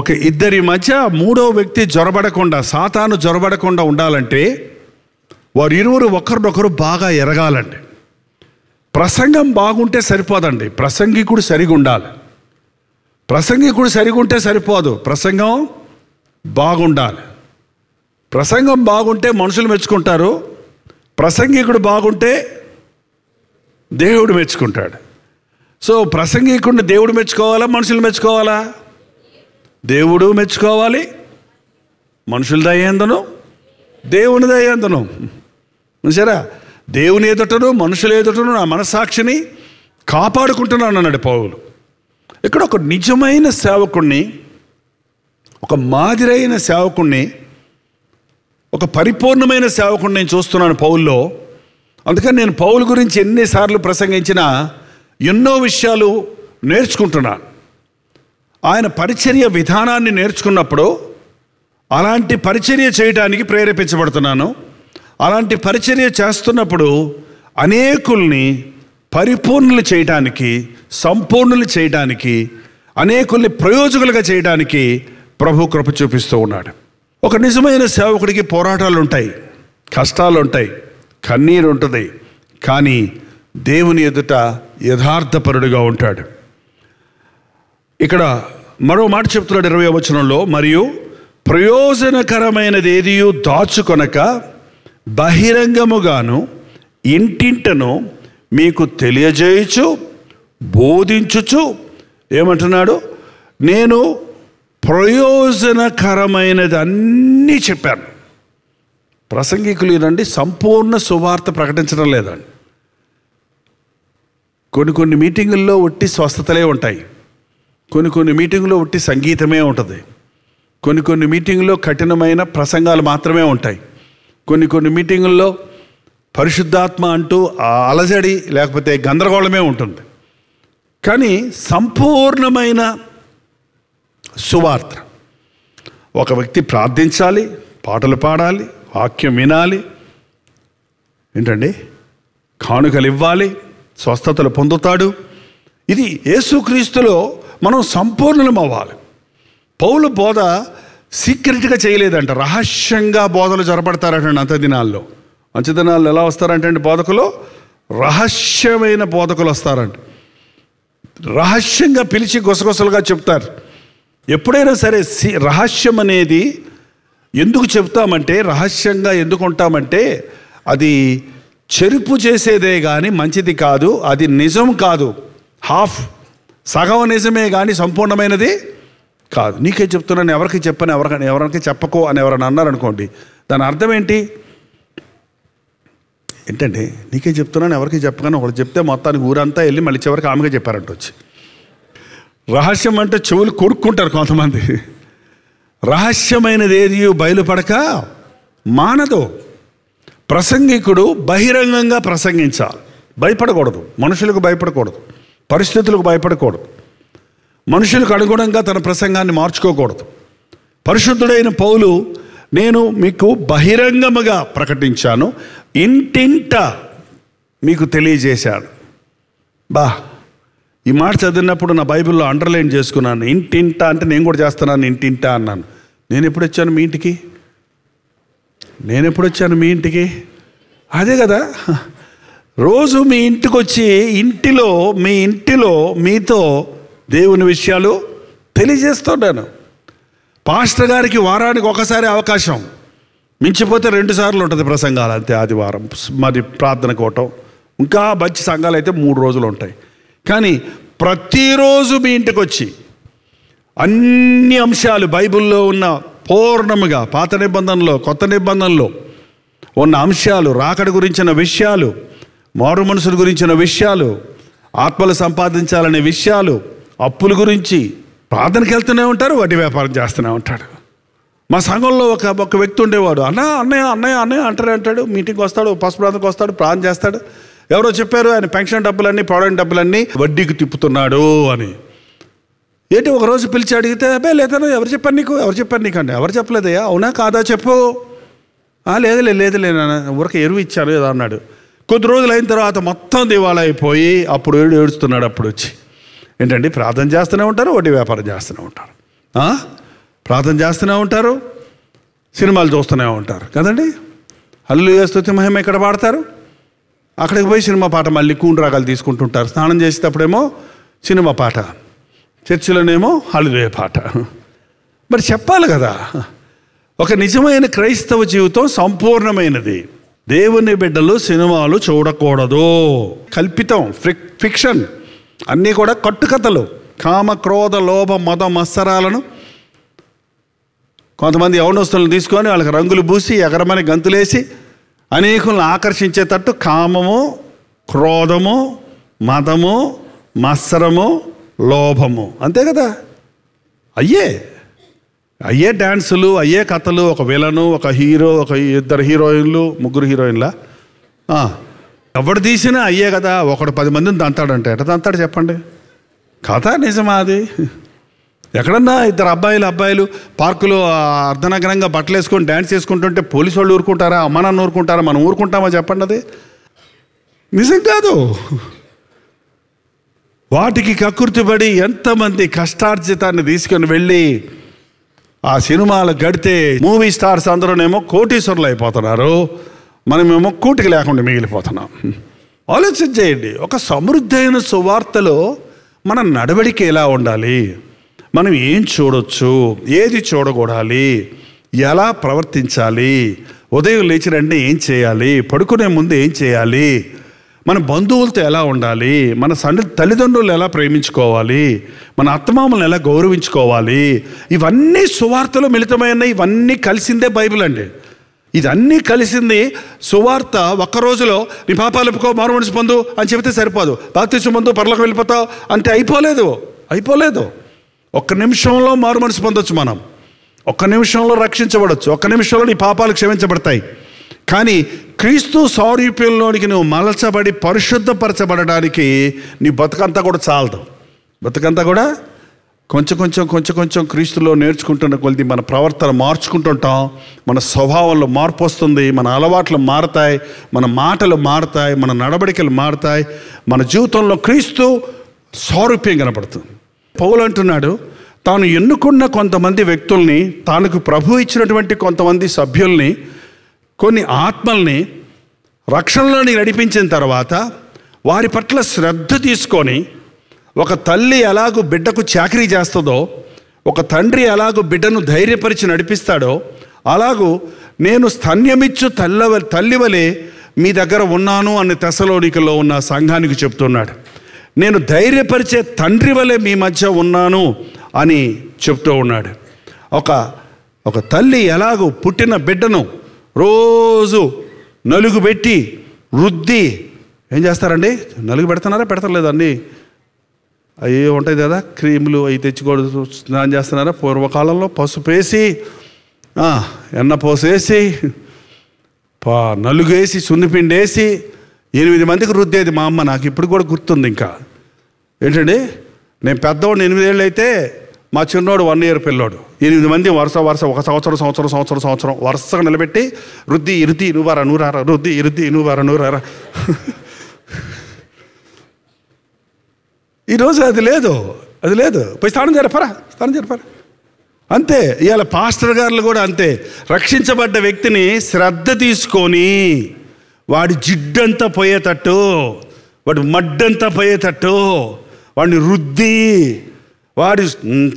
ఒక ఇద్దరి మధ్య మూడో వ్యక్తి జొరబడకుండా, సాతాను జొరబడకుండా ఉండాలంటే వారు ఇరువురు ఒకరినొకరు బాగా ఎరగాలండి. ప్రసంగం బాగుంటే సరిపోదండి, ప్రసంగికుడు సరిగా ఉండాలి. ప్రసంగికుడు సరిగా ఉంటే సరిపోదు, ప్రసంగం బాగుండాలి. ప్రసంగం బాగుంటే మనుషులు మెచ్చుకుంటారు, ప్రసంగికుడు బాగుంటే దేవుడు మెచ్చుకుంటాడు. సో ప్రసంగికుడిని దేవుడు మెచ్చుకోవాలా, మనుషులు మెచ్చుకోవాలా? దేవుడు మెచ్చుకోవాలి, మనుషుల దయందును దేవుని దయందును. సరే, దేవుని ఎదుటను మనుషుల ఎదుటను నా మనస్సాక్షిని కాపాడుకుంటున్నాను అన్నాడు పౌలు. ఇక్కడ ఒక నిజమైన సేవకుణ్ణి, ఒక మాదిరైన సేవకుణ్ణి, ఒక పరిపూర్ణమైన సేవకుణ్ణి నేను చూస్తున్నాను పౌల్లో. అందుకని నేను పౌలు గురించి ఎన్నిసార్లు ప్రసంగించినా ఎన్నో విషయాలు నేర్చుకుంటున్నాను. ఆయన పరిచర్య విధానాన్ని నేర్చుకున్నప్పుడు అలాంటి పరిచర్య చేయడానికి ప్రేరేపించబడుతున్నాను. అలాంటి పరిచర్య చేస్తున్నప్పుడు అనేకుల్ని పరిపూర్ణులు చేయడానికి, సంపూర్ణులు చేయడానికి, అనేకుల్ని ప్రయోజకులుగా చేయడానికి ప్రభు కృప చూపిస్తూ ఉన్నాడు. ఒక నిజమైన సేవకుడికి పోరాటాలు ఉంటాయి, కష్టాలు ఉంటాయి, కన్నీరు ఉంటుంది, కానీ దేవుని ఎదుట యథార్థపరుడుగా ఉంటాడు. ఇక్కడ మరో మాట చెప్తున్నాడు 20వ వచనంలో, మరియు ప్రయోజనకరమైనది ఏదియు దాచుకొనక బహిరంగముగాను ఇంటింటను మీకు తెలియజేయుచు బోధించుచు ఏమంటున్నాడు? నేను ప్రయోజనకరమైనది అన్నీ చెప్పాను. ప్రసంగికులు ఏనండి సంపూర్ణ సువార్త ప్రకటించడం లేదండి. కొన్ని మీటింగుల్లో ఒట్టి స్వస్థతలే ఉంటాయి, కొన్ని మీటింగుల్లో ఒట్టి సంగీతమే ఉంటుంది, కొన్ని మీటింగుల్లో కఠినమైన ప్రసంగాలు మాత్రమే ఉంటాయి, కొన్ని మీటింగుల్లో పరిశుద్ధాత్మ అంటూ అలజడి లేకపోతే గందరగోళమే ఉంటుంది. కానీ సంపూర్ణమైన సువార్త, ఒక వ్యక్తి ప్రార్థించాలి, పాటలు పాడాలి, వాక్యం వినాలి, ఏంటండి కానుకలు ఇవ్వాలి, స్వస్థతలు పొందుతాడు. ఇది యేసుక్రీస్తులో మనం సంపూర్ణం అవ్వాలి. పౌలు బోధ సీక్రెట్గా చేయలేదంట, రహస్యంగా బోధలు జరపడతారంటండి. అంత్యదినాల్లో ఎలా వస్తారంటే అండి, బోధకులు రహస్యమైన బోధకులు వస్తారంట. రహస్యంగా పిలిచి గుసగుసలుగా చెప్తారు. ఎప్పుడైనా సరే రహస్యం అనేది ఎందుకు చెప్తామంటే, రహస్యంగా ఎందుకు ఉంటామంటే, అది చెరుపు చేసేదే కానీ మంచిది కాదు, అది నిజం కాదు, సగం నిజమే కానీ సంపూర్ణమైనది కాదు. నీకే చెప్తున్నాను, ఎవరికి చెప్పని, ఎవరికి చెప్పకో అని ఎవరైనా అన్నారనుకోండి, దాని అర్థం ఏంటంటే నీకే చెప్తున్నాను ఎవరికి చెప్పగానే ఒకటి చెప్తే మొత్తానికి ఊరంతా వెళ్ళి మళ్ళీ చివరికి ఆమెగా చెప్పారంట వచ్చి. రహస్యం అంటే చెవులు కొరుక్కుంటారు కొంతమంది. రహస్యమైనది ఏది బయలుపడక మానదు. ప్రసంగికుడు బహిరంగంగా ప్రసంగించాలి, భయపడకూడదు, మనుషులకు భయపడకూడదు, పరిస్థితులకు భయపడకూడదు, మనుషులకు అనుగుణంగా తన ప్రసంగాన్ని మార్చుకోకూడదు. పరిశుద్ధుడైన పౌలు నేను మీకు బహిరంగముగా ప్రకటించాను, ఇంటింట మీకు తెలియజేశాను. ఈ మాట చదివినప్పుడు నా బైబిల్లో అండర్లైన్ చేసుకున్నాను. ఇంటింట అంటే నేను కూడా చేస్తున్నాను, ఇంటింట అన్నాను. నేను ఎప్పుడు వచ్చాను మీ ఇంటికి? అదే కదా, రోజు మీ ఇంటికి వచ్చి మీ ఇంటిలో మీతో దేవుని విషయాలు తెలియజేస్తున్నాను. పాస్టర్ గారికి వారానికి ఒకసారి అవకాశం, మించిపోతే 2 సార్లు ఉంటుంది ప్రసంగాలు అంతే. ఆదివారం మరి ప్రార్థన కోవటం, ఇంకా మంచి సంఘాలు అయితే 3 రోజులు ఉంటాయి. కానీ ప్రతిరోజు మీ ఇంటికి వచ్చి అన్ని అంశాలు బైబిల్లో ఉన్న పూర్ణముగా పాత నిబంధనలో కొత్త నిబంధనలో ఉన్న అంశాలు, రాకడ గురించిన విషయాలు, మారు మనుషుల గురించిన విషయాలు, ఆత్మలు సంపాదించాలనే విషయాలు, అప్పుల గురించి ప్రార్థనకి వెళ్తూనే ఉంటారు, వడ్డీ వ్యాపారం చేస్తూనే ఉంటాడు. మా సంఘంలో ఒక వ్యక్తి ఉండేవాడు, అన్నయ్య అంటాడు. మీటింగ్కి వస్తాడు, పసుపు ప్రాంతంకి వస్తాడు, ప్రార్థన చేస్తాడు. ఎవరో చెప్పారు ఆయన పెన్షన్ డబ్బులన్నీ, ప్రావిడెంట్ డబ్బులన్నీ వడ్డీకి తిప్పుతున్నాడు అని. ఏంటి ఒకరోజు పిలిచి అడిగితే, లేదన్నా ఎవరు చెప్పారు నీకు అంటే, ఎవరు చెప్పలేదయ్యా, అవునా కాదా చెప్పు. లేదులే ఊరికి ఎరువు ఇచ్చాను ఏదో అన్నాడు. కొద్ది రోజులు అయిన తర్వాత మొత్తం దివాళా అయిపోయి అప్పుడు ఏడుస్తున్నాడు. అప్పుడు వచ్చి ఏంటండి ప్రార్థన చేస్తూనే ఉంటారు, వడ్డీ వ్యాపారం చేస్తూనే ఉంటారు. ప్రార్థన చేస్తూనే ఉంటారు, సినిమాలు చూస్తూనే ఉంటారు కదండి. హల్లెలూయా స్తుతి మహిమ ఇక్కడ పాడతారు, అక్కడికి పోయి సినిమా పాట మళ్ళీ కూని రాగాలు తీసుకుంటుంటారు. స్నానం చేసేటప్పుడేమో సినిమా పాట, చర్చిలోనేమో హల్లెలూయా పాట. మరి చెప్పాలి కదా, ఒక నిజమైన క్రైస్తవ జీవితం సంపూర్ణమైనది. దేవుని బిడ్డలు సినిమాలు చూడకూడదు. కల్పితం, ఫిక్షన్, అన్నీ కూడా కట్టుకథలు. కామ క్రోధ లోభ మద మత్సరాలను కొంతమంది యవనస్తులను తీసుకొని వాళ్ళకి రంగులు పూసి ఎగరమని గంతులేసి అనేకులను ఆకర్షించేటట్టు కామము, క్రోధము, మదము, మత్సరము, లోభము, అంతే కదా. అయ్యే డ్యాన్సులు, అయ్యే కథలు. ఒక విలను, ఒక హీరో, ఒక 2 హీరోయిన్లు, 3 హీరోయిన్ల, ఎవడు తీసినా అయ్యే కదా. ఒకడు 10 మందిని దంతాడంటే ఎట దంతాడు చెప్పండి? కథ నిజమా అది? ఎక్కడన్నా 2 అబ్బాయిలు పార్కులో అర్ధనగరంగా బట్టలు వేసుకొని డ్యాన్స్ చేసుకుంటుంటే పోలీసు వాళ్ళు ఊరుకుంటారా? అమ్మ నాన్న ఊరుకుంటారా? మనం ఊరుకుంటామా చెప్పండి? అది నిజం కాదు. వాటికి కక్కుర్తిపడి ఎంతమంది కష్టార్జితాన్ని తీసుకొని వెళ్ళి ఆ సినిమాలు గడితే మూవీ స్టార్స్ అందరూనేమో కోటీశ్వరులు అయిపోతున్నారు, మనమేమో కూటికి లేకుండా మిగిలిపోతున్నాం. ఆలోచన చేయండి. ఒక సమృద్ధైన సువార్తలో మన నడవడిక ఎలా ఉండాలి, మనం ఏం చూడొచ్చు, ఏది చూడకూడాలి, ఎలా ప్రవర్తించాలి, ఉదయం లేచిన వెంటనే ఏం చేయాలి, పడుకునే ముందు ఏం చేయాలి, మన బంధువులతో ఎలా ఉండాలి, మన తల్లిదండ్రులు ఎలా ప్రేమించుకోవాలి, మన అత్తమామలను ఎలా గౌరవించుకోవాలి, ఇవన్నీ సువార్తలో మిళితమైన, ఇవన్నీ కలిసిందే బైబిల్ అండి. ఇదన్నీ కలిసింది సువార్త. ఒక్క రోజులో నీ పాపాలు ఒప్పుకో, మారు మనసు పొందు అని చెబితే సరిపోదు. బాప్తిస్మం పొందు పరలోకం వెళ్ళిపోతావు అంటే అయిపోలేదు. ఒక్క నిమిషంలో మారు మనసు పొందొచ్చు, మనం ఒక్క నిమిషంలో రక్షించబడవచ్చు, ఒక్క నిమిషంలో నీ పాపాలు క్షమించబడతాయి. కానీ క్రీస్తు సారూప్యంలోనికి నువ్వు మలచబడి పరిశుద్ధపరచబడడానికి నీ బతుకంతా కూడా చాలదు. బతుకంతా కూడా కొంచెం క్రీస్తులో నేర్చుకుంటున్న కొద్ది మన ప్రవర్తన మార్చుకుంటుంటాం, మన స్వభావంలో మార్పు వస్తుంది, మన అలవాట్లు మారతాయి, మన మాటలు మారతాయి, మన నడవడికలు మారతాయి, మన జీవితంలో క్రీస్తు సారూప్యం కనపడుతుంది. పౌలు అంటున్నాడు, తాను ఎన్నుకున్న కొంతమంది వ్యక్తుల్ని, తానుకు ప్రభు ఇచ్చినటువంటి కొంతమంది సభ్యుల్ని, కొన్ని ఆత్మల్ని రక్షణలోని నడిపించిన తర్వాత వారి పట్ల శ్రద్ధ తీసుకొని, ఒక తల్లి ఎలాగూ బిడ్డకు చాకరీ చేస్తుందో, ఒక తండ్రి ఎలాగూ బిడ్డను ధైర్యపరిచి నడిపిస్తాడో, అలాగూ నేను స్తన్యమిచ్చు తల్లి వలె మీ దగ్గర ఉన్నాను అని తెస్సలోనికలో ఉన్న సంఘానికి చెప్తున్నాడు. నేను ధైర్యపరిచే తండ్రి వలె మీ మధ్య ఉన్నాను అని చెప్తూ ఉన్నాడు. ఒక తల్లి ఎలాగూ పుట్టిన బిడ్డను రోజు నలుగు పెట్టి రుద్ది ఏం చేస్తారండి? నలుగు పెడుతున్నారా? పెడతలేదండి. అవి ఉంటాయి కదా క్రీములు, అవి తెచ్చుకోవడం స్నానం చేస్తున్నారా? పూర్వకాలంలో పసుపు వేసి, ఎన్న పోసేసి, నలుగు వేసి, సున్నిపిండి వేసి 8 మందికి రుద్దేది మా అమ్మ. నాకు ఇప్పుడు కూడా గుర్తుంది. ఇంకా ఏంటండి, నేను పెద్దవాడిని 8 ఏళ్ళు అయితే మా చిన్నోడు 1 ఇయర్ పిల్లోడు. 8 మంది వరుస ఒక సంవత్సరం వరుసగా నిలబెట్టి రుద్ది ఇరుద్ది నువ్వారా నూరారా, రుద్ది ఇరుద్ది నువ్వారా నూరారా. ఈరోజు అది లేదు. పోయి స్నానం జరపరా. అంతే. ఇవాళ పాస్టర్ గారులు కూడా అంతే. రక్షించబడ్డ వ్యక్తిని శ్రద్ధ తీసుకొని వాడి జిడ్డంతా పోయేటట్టు, వాడి మడ్డంతా పోయేటట్టు వాడిని రుద్ది, వాడి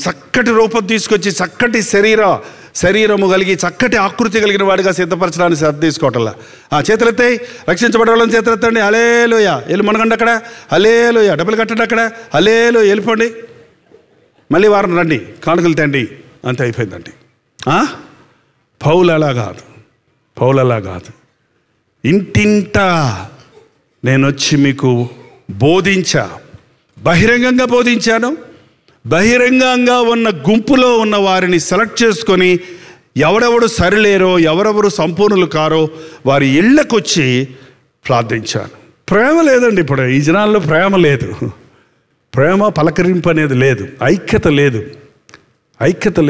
చక్కటి రూపం తీసుకొచ్చి చక్కటి శరీరము కలిగి చక్కటి ఆకృతి కలిగిన వాడిగా సిద్ధపరచడానికి శ్రద్ధ తీసుకోవటంలా. చేతులెత్తాయి, రక్షించబడే వాళ్ళని చేతులెత్తండి, హల్లెలూయా, వెళ్ళి మునగండి అక్కడ, హల్లెలూయా, డబ్బులు కట్టండి అక్కడ, హల్లెలూయా, వెళ్ళిపోండి, మళ్ళీ వారం రండి, కానుకలు తండి, అంతే అయిపోయిందండి. పౌలు అలా కాదు. ఇంటింటా నేను వచ్చి మీకు బహిరంగంగా బోధించాను. బహిరంగంగా ఉన్న గుంపులో ఉన్న వారిని సెలెక్ట్ చేసుకొని ఎవరెవరు సరిలేరో, ఎవరెవరు సంపూర్ణులు కారో వారి ఇళ్ళకొచ్చి ప్రార్థించాను. ప్రేమ లేదండి ఇప్పుడు ఈ జనాల్లో. ప్రేమ పలకరింపు అనేది లేదు, ఐక్యత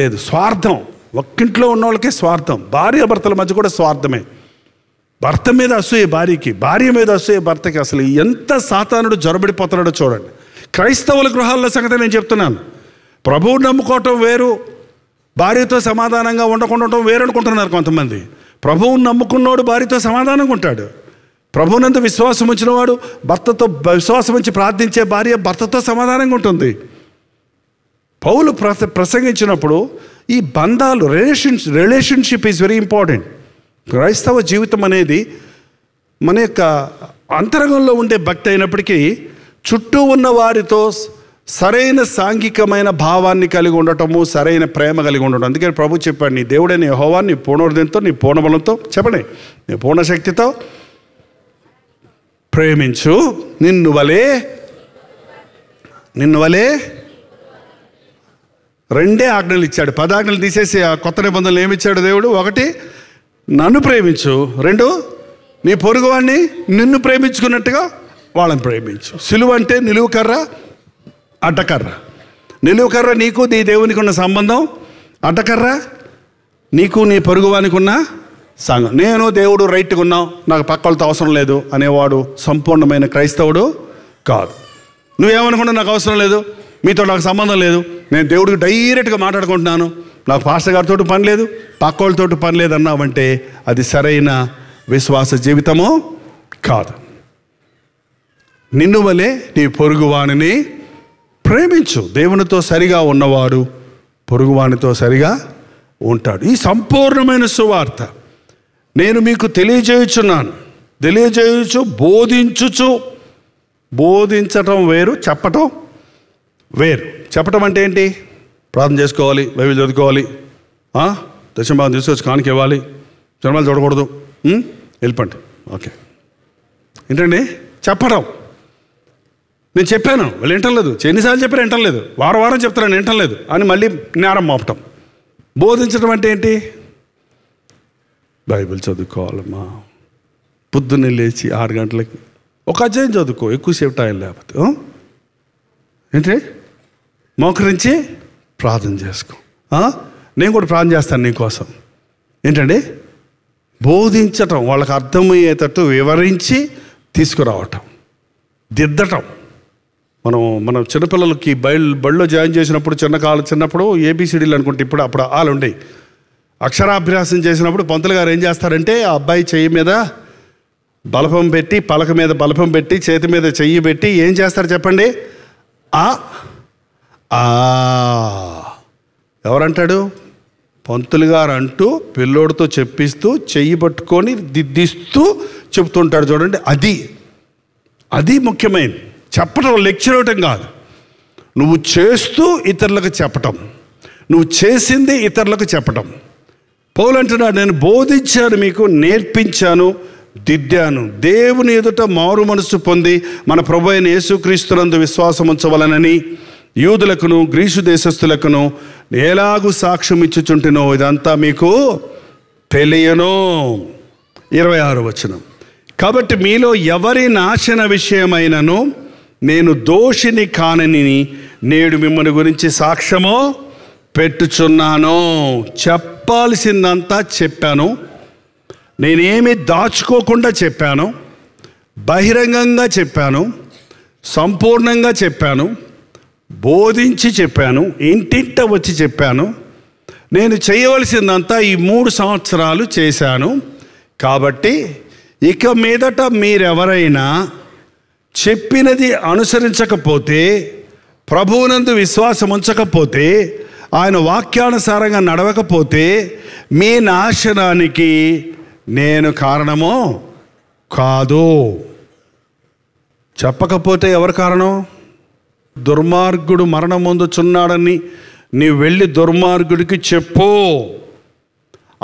లేదు, స్వార్థం. ఒక్కింట్లో ఉన్న వాళ్ళకే స్వార్థం. భార్యాభర్తల మధ్య కూడా స్వార్థమే. భర్త మీద అసూయ భార్యకి, భార్య మీద అసూయ భర్తకి. అసలు ఎంత సాతానుడు జొరబడిపోతున్నాడో చూడండి. క్రైస్తవుల గృహాల్లో సంగతి నేను చెప్తున్నాను. ప్రభువుని నమ్ముకోవటం వేరు, భార్యతో సమాధానంగా ఉండకుండా వేరనుకుంటున్నారు కొంతమంది. ప్రభువుని నమ్ముకున్నోడు భార్యతో సమాధానంగా ఉంటాడు. ప్రభువునందు విశ్వాసం ఉంచిన వాడు భర్తతో విశ్వాసం ఉంచి ప్రార్థించే భార్య భర్తతో సమాధానంగా ఉంటుంది. పౌలు ప్రసంగించినప్పుడు ఈ బంధాలు రిలేషన్షిప్ ఈజ్ వెరీ ఇంపార్టెంట్. క్రైస్తవ జీవితం అనేది మన యొక్క అంతరంగంలో ఉండే భక్తి అయినప్పటికీ చుట్టూ ఉన్న వారితో సరైన సాంఘికమైన భావాన్ని కలిగి ఉండటము, సరైన ప్రేమ కలిగి ఉండటం. అందుకని ప్రభు చెప్పాడు, నీ దేవుడైన యెహోవా నీ పూర్ణ హృదయంతో, నీ పూర్ణ బలంతో, చెప్పండి, నీ పూర్ణ శక్తితో ప్రేమించు, నిన్ను వలే రెండే ఆజ్ఞలు ఇచ్చాడు. 10 ఆజ్ఞలు తీసేసి ఆ కొత్త నిబంధనలు ఏమిచ్చాడు దేవుడు? 1, నన్ను ప్రేమించు. 2, నీ పొరుగువాడిని నిన్ను ప్రేమించుకున్నట్టుగా వాళ్ళని ప్రేమించు. సిలువ అంటే నిలువు కర్ర, అడ్డకర్ర. నిలువు కర్ర నీకు నీ దేవునికి ఉన్న సంబంధం, అడ్డకర్ర నీకు నీ పొరుగువానికి ఉన్న సంఘం. నేను దేవుడు రైట్గా ఉన్నాం, నాకు పక్కలతో అవసరం లేదు అనేవాడు సంపూర్ణమైన క్రైస్తవుడు కాదు. నువ్వేమనుకున్నా నాకు అవసరం లేదు, మీతో నాకు సంబంధం లేదు, నేను దేవుడికి డైరెక్ట్గా మాట్లాడుకుంటున్నాను, నాకు పాస్టర్ గారితో పని లేదు, పక్కోళ్ళతో పని లేదు అన్నావంటే అది సరైన విశ్వాస జీవితము కాదు. నిన్ను వలే నీ పొరుగువానిని ప్రేమించు. దేవునితో సరిగా ఉన్నవాడు పొరుగువానితో సరిగా ఉంటాడు. ఈ సంపూర్ణమైన సువార్త నేను మీకు తెలియజేయుచు బోధించుచు. బోధించటం వేరు, చెప్పటం వేరు. చెప్పటం అంటే ఏంటి? ప్రార్థన చేసుకోవాలి, బైబిల్ చదువుకోవాలి, దశమభాగం తీసుకొచ్చి కానుక ఇవ్వాలి, జన్మలు చూడకూడదు, వెళ్ళిపోండి, ఓకే. ఏంటండి చెప్పడం? నేను చెప్పాను, వాళ్ళు వింటలేదు, ఎన్నిసార్లు చెప్పారు వింటలేదు, వారం చెప్తాను వింటలేదు అని మళ్ళీ నేరం మోపటం. బోధించడం అంటే ఏంటి? బైబిల్ చదువుకోవాలమ్మా, పొద్దున్నే లేచి 6 గంటలకి ఒక అధ్యాయం చదువుకో, ఎక్కువసేపు టైం లేకపోతే. ఏంటి? మోకరించి ప్రార్థన చేసుకో. నేను కూడా ప్రార్థన చేస్తాను నీకోసం. ఏంటండి? బోధించటం, వాళ్ళకి అర్థమయ్యేటట్టు వివరించి తీసుకురావటం, దిద్దటం. మనం చిన్నపిల్లలకి బడిలో జాయిన్ చేసినప్పుడు చిన్నప్పుడు ABCDలు అనుకుంటే అప్పుడు ఆలు ఉండేవి. అక్షరాభ్యాసం చేసినప్పుడు పంతులు గారు ఏం చేస్తారంటే ఆ అబ్బాయి చెయ్యి మీద బలపం పెట్టి, పలక మీద బలపం పెట్టి, చేతి మీద చెయ్యి పెట్టి ఏం చేస్తారు చెప్పండి? ఎవరంటాడు? పంతులు గారు అంటూ పిల్లోడితో చెప్పిస్తూ చెయ్యి పట్టుకొని దిద్దిస్తూ చెప్తుంటాడు చూడండి. అది ముఖ్యమైనది. చెప్పటం లెక్చర్ ఇవ్వటం కాదు, నువ్వు చేస్తూ ఇతరులకు చెప్పటం, నువ్వు చేసింది ఇతరులకు చెప్పటం. పౌలు అంటున్నాడు, నేను బోధించాను, మీకు నేర్పించాను, దిద్దాను. దేవుని ఎదుట మారు మనసు పొంది మన ప్రభు అయిన యేసుక్రీస్తునందు విశ్వాసం ఉంచవలనని యూదులకును గ్రీసు దేశస్థులకును ఎలాగూ సాక్ష్యం ఇచ్చుచుంటునో ఇదంతా మీకు తెలియను. 26వ వచనం. కాబట్టి మీలో ఎవరి నాశన విషయమైనను నేను దోషిని కానని నేడు మిమ్మల్ని గురించి సాక్ష్యము పెట్టుచున్నాను. చెప్పాల్సిందంతా చెప్పాను, నేనేమి దాచుకోకుండా చెప్పాను, బహిరంగంగా చెప్పాను, సంపూర్ణంగా చెప్పాను, బోధించి చెప్పాను, ఇంటింట వచ్చి చెప్పాను. నేను చేయవలసిందంతా ఈ 3 సంవత్సరాలు చేశాను. కాబట్టి ఇక మీదట మీరెవరైనా చెప్పినది అనుసరించకపోతే, ప్రభువునందు విశ్వాసం ఉంచకపోతే, ఆయన వాక్యానుసారంగా నడవకపోతే మీ నాశనానికి నేను కారణమో కాదు. చెప్పకపోతే ఎవరు కారణం? దుర్మార్గుడు మరణం పొందుచున్నాడని నీవు వెళ్ళి దుర్మార్గుడికి చెప్పు.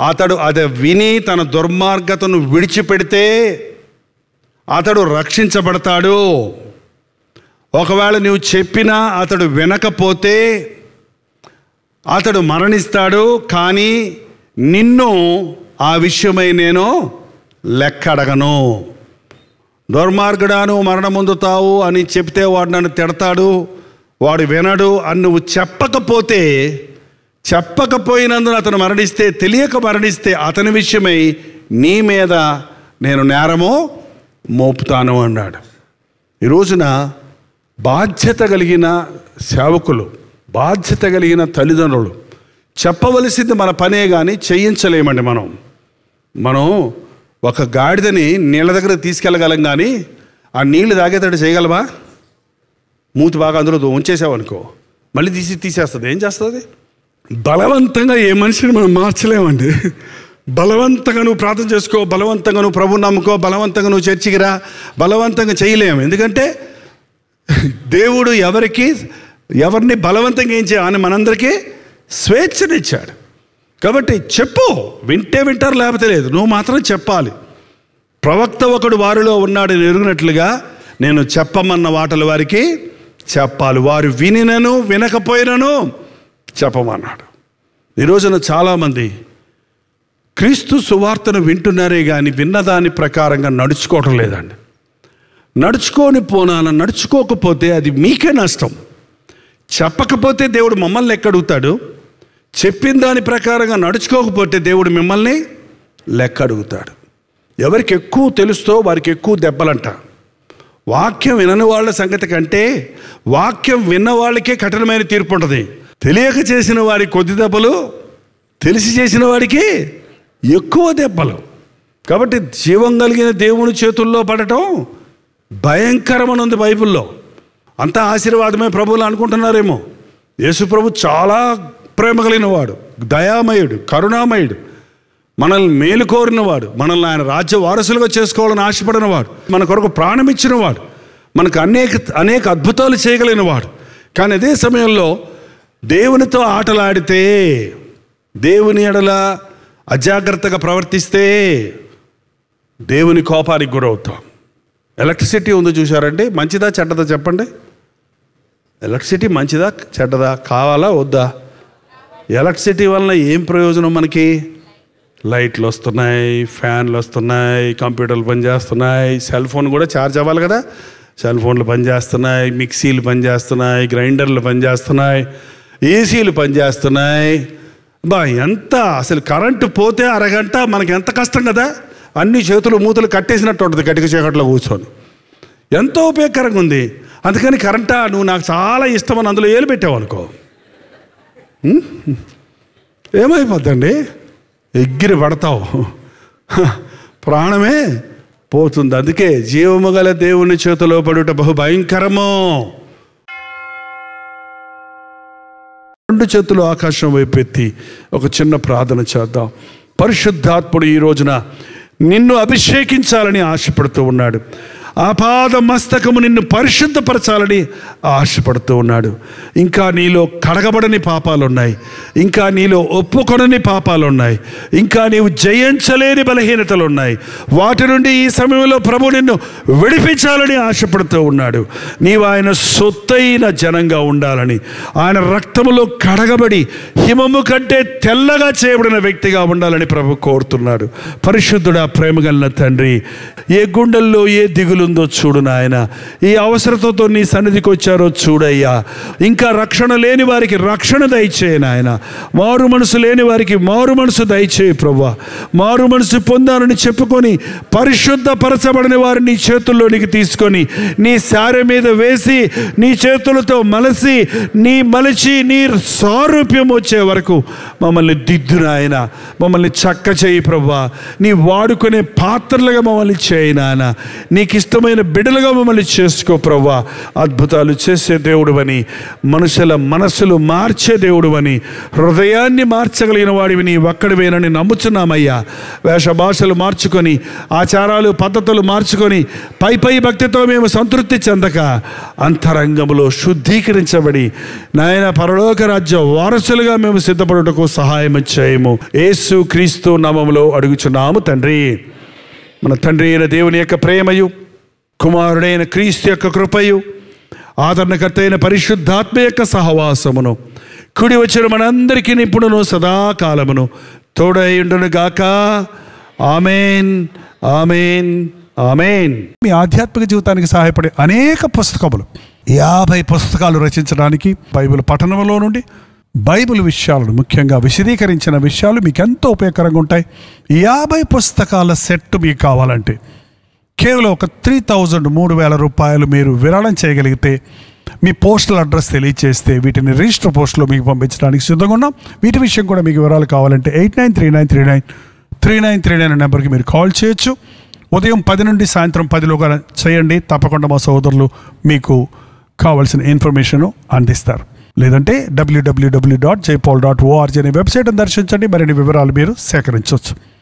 అతడు అది విని తన దుర్మార్గతను విడిచిపెడితే అతడు రక్షించబడతాడు. ఒకవేళ నీవు చెప్పినా అతడు వినకపోతే అతడు మరణిస్తాడు. కానీ నిన్ను ఆ విషయమై నేను లెక్క అడగను. దుర్మార్గుడా నువ్వు మరణం పొందుతావు అని చెప్తే వాడు నన్ను తిడతాడు, వాడు వినడు అని నువ్వు చెప్పకపోయినందున అతను మరణిస్తే, తెలియక మరణిస్తే అతని విషయమై నీ మీద నేను నేరము మోపుతాను అన్నాడు. ఈ రోజున బాధ్యత కలిగిన సేవకులు, బాధ్యత కలిగిన తల్లిదండ్రులు చెప్పవలసింది మన పనే కానీ చేయించలేమండి. మనం ఒక గాడిదని నీళ్ళ దగ్గర తీసుకెళ్ళగలం కానీ ఆ నీళ్లు తాగేటట్టు చేయగలమా? మూతి బాగా అందులో ఉంచేసావనుకో మళ్ళీ తీసేస్తుంది. ఏం చేస్తుంది? బలవంతంగా ఏ మనిషిని మనం మార్చలేమండి. బలవంతంగా నువ్వు ప్రార్థన చేసుకో, బలవంతంగా నువ్వు ప్రభువు నమ్ముకో, బలవంతంగా నువ్వు చర్చికి రా, బలవంతంగా చేయలేము. ఎందుకంటే దేవుడు ఎవరిని బలవంతంగా ఏం చేయాలని మనందరికీ స్వేచ్ఛనిచ్చాడు. కాబట్టి చెప్పు, వింటారు లేకపోతే లేదు, నువ్వు మాత్రం చెప్పాలి. ప్రవక్త ఒకడు వారిలో ఉన్నాడు ఎరుగునట్లుగా నేను చెప్పమన్న వాటలు వారికి చెప్పాలి. వారు వినినను వినకపోయినను చెప్పమన్నాడు. ఈ రోజున చాలామంది క్రీస్తు సువార్తను వింటున్నారే కానీ విన్నదాని ప్రకారంగా నడుచుకోవటం లేదండి. నడుచుకోకపోతే అది మీకే నష్టం. చెప్పకపోతే దేవుడు మమ్మల్ని ఎక్కడుగుతాడు? చెప్పిన దాని ప్రకారంగా నడుచుకోకపోతే దేవుడు మిమ్మల్ని లెక్క అడుగుతాడు. ఎవరికి ఎక్కువ తెలుస్తో వారికి ఎక్కువ దెబ్బలంట. వాక్యం వినని వాళ్ళ సంగతి కంటే వాక్యం విన్న వాళ్ళకే కఠినమైన తీర్పు ఉంటుంది. తెలియక చేసిన వారికి కొద్ది దెబ్బలు, తెలిసి చేసిన వాడికి ఎక్కువ దెబ్బలు. కాబట్టి జీవం కలిగిన దేవుని చేతుల్లో పడటం భయంకరమని ఉంది బైబిల్లో. అంతా ఆశీర్వాదమే ప్రభువులు అనుకుంటున్నారేమో. యేసు ప్రభు చాలా ప్రేమ కలిగిన వాడు, దయామయుడు, కరుణామయుడు, మనల్ని మేలు కోరినవాడు, మనల్ని ఆయన రాజ్య వారసులుగా చేసుకోవాలని ఆశపడినవాడు, మన కొరకు ప్రాణం ఇచ్చినవాడు, మనకు అనేక అద్భుతాలు చేయగలిగినవాడు. కానీ అదే సమయంలో దేవునితో ఆటలాడితే, దేవుని ఎడల అజాగ్రత్తగా ప్రవర్తిస్తే దేవుని కోపానికి గురవుతాం. ఎలక్ట్రిసిటీ ఉంది చూశారండి, మంచిదా చెడ్డదా చెప్పండి? ఎలక్ట్రిసిటీ మంచిదా చెడ్డదా? కావాలా వద్దా? ఎలక్ట్రిసిటీ వలన ఏం ప్రయోజనం మనకి? లైట్లు వస్తున్నాయి, ఫ్యాన్లు వస్తున్నాయి, కంప్యూటర్లు పనిచేస్తున్నాయి, సెల్ ఫోన్ కూడా ఛార్జ్ అవ్వాలి కదా, సెల్ ఫోన్లు పనిచేస్తున్నాయి, మిక్సీలు పనిచేస్తున్నాయి, గ్రైండర్లు పనిచేస్తున్నాయి, ఏసీలు పనిచేస్తున్నాయి. ఎంత అసలు కరెంటు పోతే అరగంట మనకి ఎంత కష్టం కదా. అన్ని చేతులు మూతలు కట్టేసినట్టు ఉంటుంది కటిక చీకట్లో కూర్చొని. ఎంతో ఉపయోగకరంగా ఉంది. అందుకని కరెంటా నువ్వు నాకు చాలా ఇష్టమని అందులో ఏలు పెట్టావు అనుకో, ఏమైపోద్దండి? ఎగిరి పడతావు, ప్రాణమే పోతుంది. అందుకే జీవము గల దేవుని చేతిలో పడుట బహు భయంకరము. రెండు చేతులు ఆకాశం వైపు ఎత్తి ఒక చిన్న ప్రార్థన చేద్దాం. పరిశుద్ధాత్ముడు ఈ రోజున నిన్ను అభిషేకించాలని ఆశపడుతూ ఉన్నాడు. ఆపాద మస్తకము నిన్ను పరిశుద్ధపరచాలని ఆశపడుతూ ఉన్నాడు. ఇంకా నీలో కడగబడని పాపాలు ఉన్నాయి, ఇంకా నీలో ఒప్పుకొనని పాపాలు ఉన్నాయి, ఇంకా నీవు జయించలేని బలహీనతలు ఉన్నాయి. వాటి నుండి ఈ సమయంలో ప్రభు నిన్ను విడిపించాలని ఆశపడుతూ ఉన్నాడు. నీవు ఆయన సొత్తైన జనంగా ఉండాలని, ఆయన రక్తములో కడగబడి హిమము కంటే తెల్లగా చేయబడిన వ్యక్తిగా ఉండాలని ప్రభు కోరుతున్నాడు. పరిశుద్ధుడా, ప్రేమగల తండ్రి, ఏ గుండెల్లో ఏ దిగులు ఉందో చూడు నాయన. ఈ అవసరతతో నీ సన్నిధికి వచ్చారో చూడయ్యా. ఇంకా రక్షణ లేని వారికి రక్షణ దయచేయి నాయన. మారు మనసు లేని వారికి మారు మనసు దయచేయి ప్రభువా. మారు మనసు పొందాలని చెప్పుకొని పరిశుద్ధపరచబడిన వారిని నీ చేతుల్లోనికి తీసుకొని నీ సారె మీద వేసి నీ చేతులతో మలచి నీ సారూప్యం వచ్చే వరకు మమ్మల్ని దిద్దు నాయన. మమ్మల్ని చక్క చేయి ప్రభువా. నీ వాడుకునే పాత్రలుగా మమ్మల్ని చేయి నాయన. నీకు ఇష్టమైన బిడ్డలుగా మమ్మల్ని చేసుకో ప్రభువా. అద్భుతాలు చేసే దేవుడువని, మనుషుల మనసులు మార్చే దేవుడువని, హృదయాన్ని మార్చగలిగిన వాడివి నీ ఒక్కడివేనని నమ్ముచున్నామయ్యా. వేష భాషలు మార్చుకొని, ఆచారాలు పద్ధతులు మార్చుకొని, పై భక్తితో మేము సంతృప్తి చెందక అంతరంగంలో శుద్ధీకరించబడి నాయన పరలోక రాజ్య వారసులుగా మేము సిద్ధపడుటకు సహాయం చేయము. యేసు క్రీస్తు నామములో అడుగుచున్నాము తండ్రి. మన తండ్రి అయిన దేవుని యొక్క ప్రేమయు, కుమారుడైన క్రీస్తు యొక్క కృపయు, ఆదరణకర్త అయిన పరిశుద్ధాత్మ యొక్క సహవాసమును కుడి వచ్చిన మనందరికీ ఇప్పుడును సదాకాలమును తోడైండును గాక. Amen, amen, amen. మీ ఆధ్యాత్మిక జీవితానికి సహాయపడే అనేక పుస్తకములు, 50 పుస్తకాలు రచించడానికి బైబిల్ పఠనంలో నుండి బైబిల్ విషయాలను, ముఖ్యంగా విశదీకరించిన విషయాలు మీకు ఎంతో ఉపయోగకరంగా ఉంటాయి. 50 పుస్తకాల సెట్ మీకు కావాలంటే కేవలం ఒక 3,000 రూపాయలు మీరు విరాళం చేయగలిగితే మీ పోస్టల్ అడ్రస్ తెలియజేస్తే వీటిని రిజిస్టర్ పోస్ట్లో మీకు పంపించడానికి సిద్ధంగా ఉన్నాం. వీటి విషయం కూడా మీకు వివరాలు కావాలంటే 8939393939 నెంబర్కి మీరు కాల్ చేయొచ్చు. ఉదయం 10 నుండి సాయంత్రం 10లోగా చేయండి. తప్పకుండా మా సోదరులు మీకు కావాల్సిన ఇన్ఫర్మేషన్ అందిస్తారు. లేదంటే www.jpaul.org అనే వెబ్సైట్ని దర్శించండి. మరిన్ని వివరాలు మీరు సేకరించవచ్చు.